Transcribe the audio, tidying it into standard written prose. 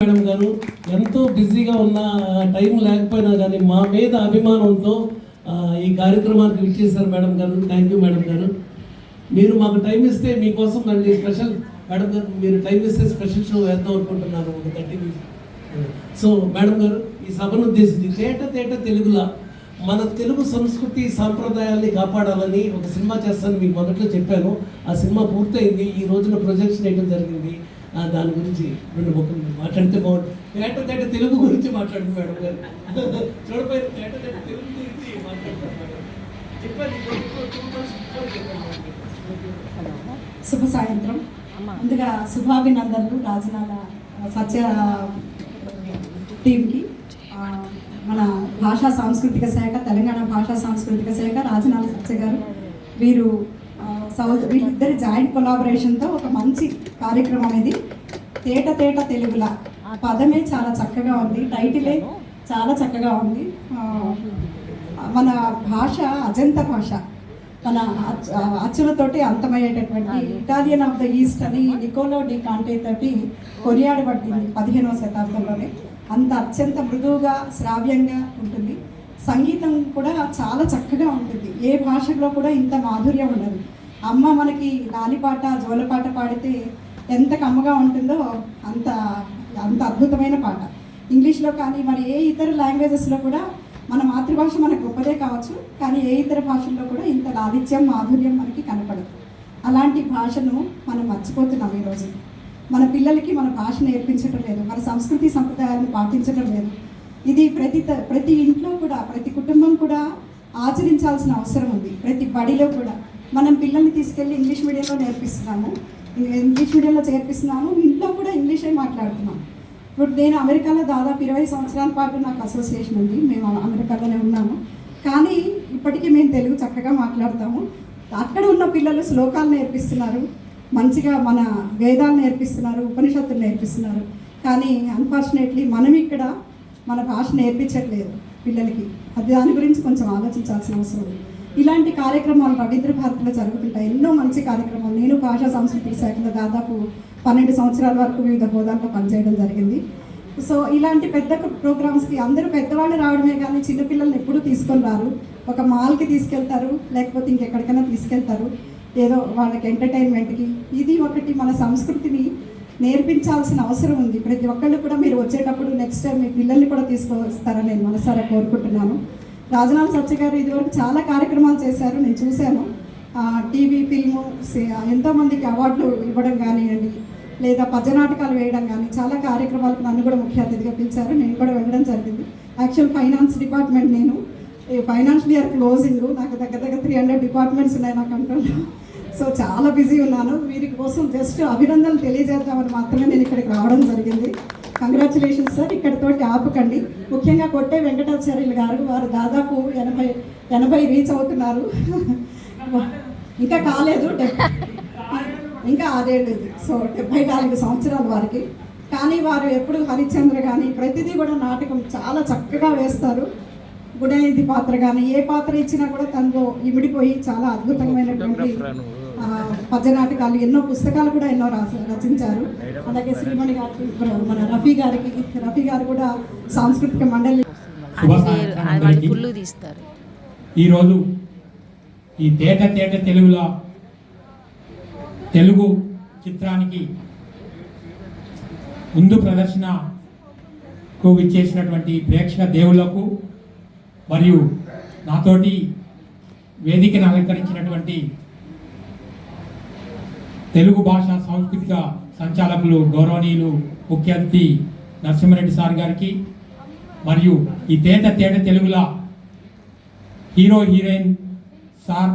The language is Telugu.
మేడం గారు ఎంతో బిజీగా ఉన్న టైం లేకపోయినా కానీ మా మీద అభిమానంతో ఈ కార్యక్రమానికి విచ్చేశారు మేడం గారు. థ్యాంక్ యూ మేడం గారు. మీరు మాకు టైం ఇస్తే మీకోసం మళ్ళీ స్పెషల్ మేడం గారు మీరు టైం ఇస్తే స్పెషల్ షో వేద్దాం అనుకుంటున్నాను ఒక 30 minutes. సో మేడం గారు ఈ సభను ఉద్దేశించి తేట తెలుగులా మన తెలుగు సంస్కృతి సాంప్రదాయాల్ని కాపాడాలని ఒక సినిమా చేస్తాను మీకు మొదట్లో చెప్పాను. ఆ సినిమా పూర్తయింది, ఈ రోజున ప్రొజెక్షన్ వేయడం జరిగింది. దాని గురించి 2 ముక్కలు మాట్లాడితే బాగుంటుంది. తేట తెలుగు గురించి మాట్లాడుతుంది మేడం గారు. చూడపోయి తేట తెలుగు గురించి మాట్లాడతారు మేడం. శుభ సాయంత్రం. ముందుగా శుభాభినందనలు రాజనాల సత్య టీంకి. మన భాషా సాంస్కృతిక శాఖ, తెలంగాణ భాషా సాంస్కృతిక శాఖ, రాజనాల సత్య గారు, వీళ్ళిద్దరి జాయింట్ కొలాబరేషన్తో ఒక మంచి కార్యక్రమం ఇది. తేట తెలుగులా పదమే చాలా చక్కగా ఉంది, టైటిలే చాలా చక్కగా ఉంది. మన భాష అజంత భాష, మన అచ్చులతోటి అంతమయ్యేటటువంటి ఇటాలియన్ ఆఫ్ ద ఈస్ట్ అని నికోలో డి కాంటే తోటి కొనియాడబడింది 15వ శతాబ్దంలోనే. అంత అత్యంత మృదువుగా శ్రావ్యంగా ఉంటుంది. సంగీతం కూడా చాలా చక్కగా ఉంటుంది. ఏ భాషలో కూడా ఇంత మాధుర్యం ఉండదు. అమ్మ మనకి లాలిపాట జోలపాట పాడితే ఎంత కమ్మగా ఉంటుందో అంత అద్భుతమైన పాట. ఇంగ్లీష్లో కానీ మరి ఏ ఇతర లాంగ్వేజెస్లో కూడా మన మాతృభాష మనకు గొప్పదే కావచ్చు, కానీ ఏ ఇతర భాషల్లో కూడా ఇంత లాలిత్యం మాధుర్యం మనకి కనపడదు. అలాంటి భాషను మనం మర్చిపోతున్నాం ఈరోజు. మన పిల్లలకి మన భాష నేర్పించడం లేదు, మన సంస్కృతి సంప్రదాయాలను పాటించడం లేదు. ఇది ప్రతి ఇంట్లో కూడా, ప్రతి కుటుంబం కూడా ఆచరించాల్సిన అవసరం ఉంది. ప్రతి బడిలో కూడా మనం పిల్లల్ని తీసుకెళ్ళి ఇంగ్లీష్ మీడియంలో నేర్పిస్తున్నాము, ఇంగ్లీష్ మీడియంలో చేర్పిస్తున్నాము, ఇంట్లో కూడా ఇంగ్లీషే మాట్లాడుతున్నాం. ఇప్పుడు నేను అమెరికాలో దాదాపు 20 సంవత్సరాల పాటు నాకు అసోసియేషన్ ఉంది, మేము అమెరికాలోనే ఉన్నాము. కానీ ఇప్పటికీ మేము తెలుగు చక్కగా మాట్లాడతాము. అక్కడ ఉన్న పిల్లలు శ్లోకాలు నేర్పిస్తున్నారు, మంచిగా మన వేదాలు నేర్పిస్తున్నారు, ఉపనిషత్తులు నేర్పిస్తున్నారు. కానీ అన్ఫార్చునేట్లీ మనం ఇక్కడ మన భాష నేర్పించట్లేదు పిల్లలకి. దాని గురించి కొంచెం ఆలోచించాల్సిన అవసరం ఉంది. ఇలాంటి కార్యక్రమాలు రవీంద్ర భారతిలో జరుగుతుంటాయి, ఎన్నో మంచి కార్యక్రమాలు. నేను భాషా సాంస్కృతిక శాఖలో దాదాపు 12 సంవత్సరాల వరకు వివిధ హోదాల్లో పనిచేయడం జరిగింది. సో ఇలాంటి పెద్ద ప్రోగ్రామ్స్కి అందరూ పెద్దవాళ్ళు రావడమే కానీ చిన్నపిల్లల్ని ఎప్పుడూ తీసుకొని రారు. ఒక మాల్కి తీసుకెళ్తారు, లేకపోతే ఇంకెక్కడికైనా తీసుకెళ్తారు ఏదో వాళ్ళకి ఎంటర్టైన్మెంట్కి. ఇది ఒకటి మన సంస్కృతిని నేర్పించాల్సిన అవసరం ఉంది. ప్రతి ఒక్కళ్ళు కూడా మీరు వచ్చేటప్పుడు నెక్స్ట్ టైం మీ పిల్లల్ని కూడా తీసుకొస్తారని నేను మనసారా కోరుకుంటున్నాను. రాజనాల సత్య గారు ఇదివరకు చాలా కార్యక్రమాలు చేశారు, నేను చూశాను. టీవీ ఫిల్ము ఎంతోమందికి అవార్డులు ఇవ్వడం కానివ్వండి, లేదా పద్యనాటకాలు వేయడం కానీ చాలా కార్యక్రమాలకు నన్ను కూడా ముఖ్య అతిథిగా పిలిచారు. నేను కూడా వెళ్ళడం జరిగింది. యాక్చువల్ ఫైనాన్స్ డిపార్ట్మెంట్, నేను ఫైనాన్షియల్ ఇయర్ క్లోజింగ్, నాకు దగ్గర 300 డిపార్ట్మెంట్స్ ఉన్నాయి నా కంట్రోల్లో. సో చాలా బిజీ ఉన్నాను. వీరి కోసం జస్ట్ అభినందనలు తెలియజేద్దామని మాత్రమే నేను ఇక్కడికి రావడం జరిగింది. Congratulations sir. ఇక్కడితోటి ఆపకండి. ముఖ్యంగా కొట్టే వెంకటాచార్యులు గారు, వారు దాదాపు 80 రీచ్ అవుతున్నారు. ఇంకా కాలేదు, ఇంకా 6 ఏళ్ళు. సో 74 సంవత్సరాలు వారికి. కానీ వారు ఎప్పుడు హరిశ్చంద్ర కానీ ప్రతిదీ కూడా నాటకం చాలా చక్కగా వేస్తారు. గుణనిధి పాత్ర కానీ ఏ పాత్ర ఇచ్చినా కూడా తనలో ఇమిడిపోయి చాలా అద్భుతమైనటువంటి పద్యనాటకాలు, ఎన్నో పుస్తకాలు కూడా ఎన్నో రచించారు. అలాగే శ్రీమణి గారికి, మన రఫీ గారు కూడా సాంస్కృతిక మండలి తీస్తారు. ఈరోజు ఈ తేట తెలుగులో తెలుగు చిత్రానికి ముందు ప్రదర్శనకు విచ్చేసినటువంటి ప్రేక్షక దేవుళ్లకు మరియు నాతోటి వేదికను అలంకరించినటువంటి తెలుగు భాషా సాంస్కృతిక సంచాలకులు గౌరవనీయులు ముఖ్య అతిథి నరసింహారెడ్డి సార్ గారికి, మరియు ఈ తేట తెలుగుల హీరో హీరోయిన్ సార్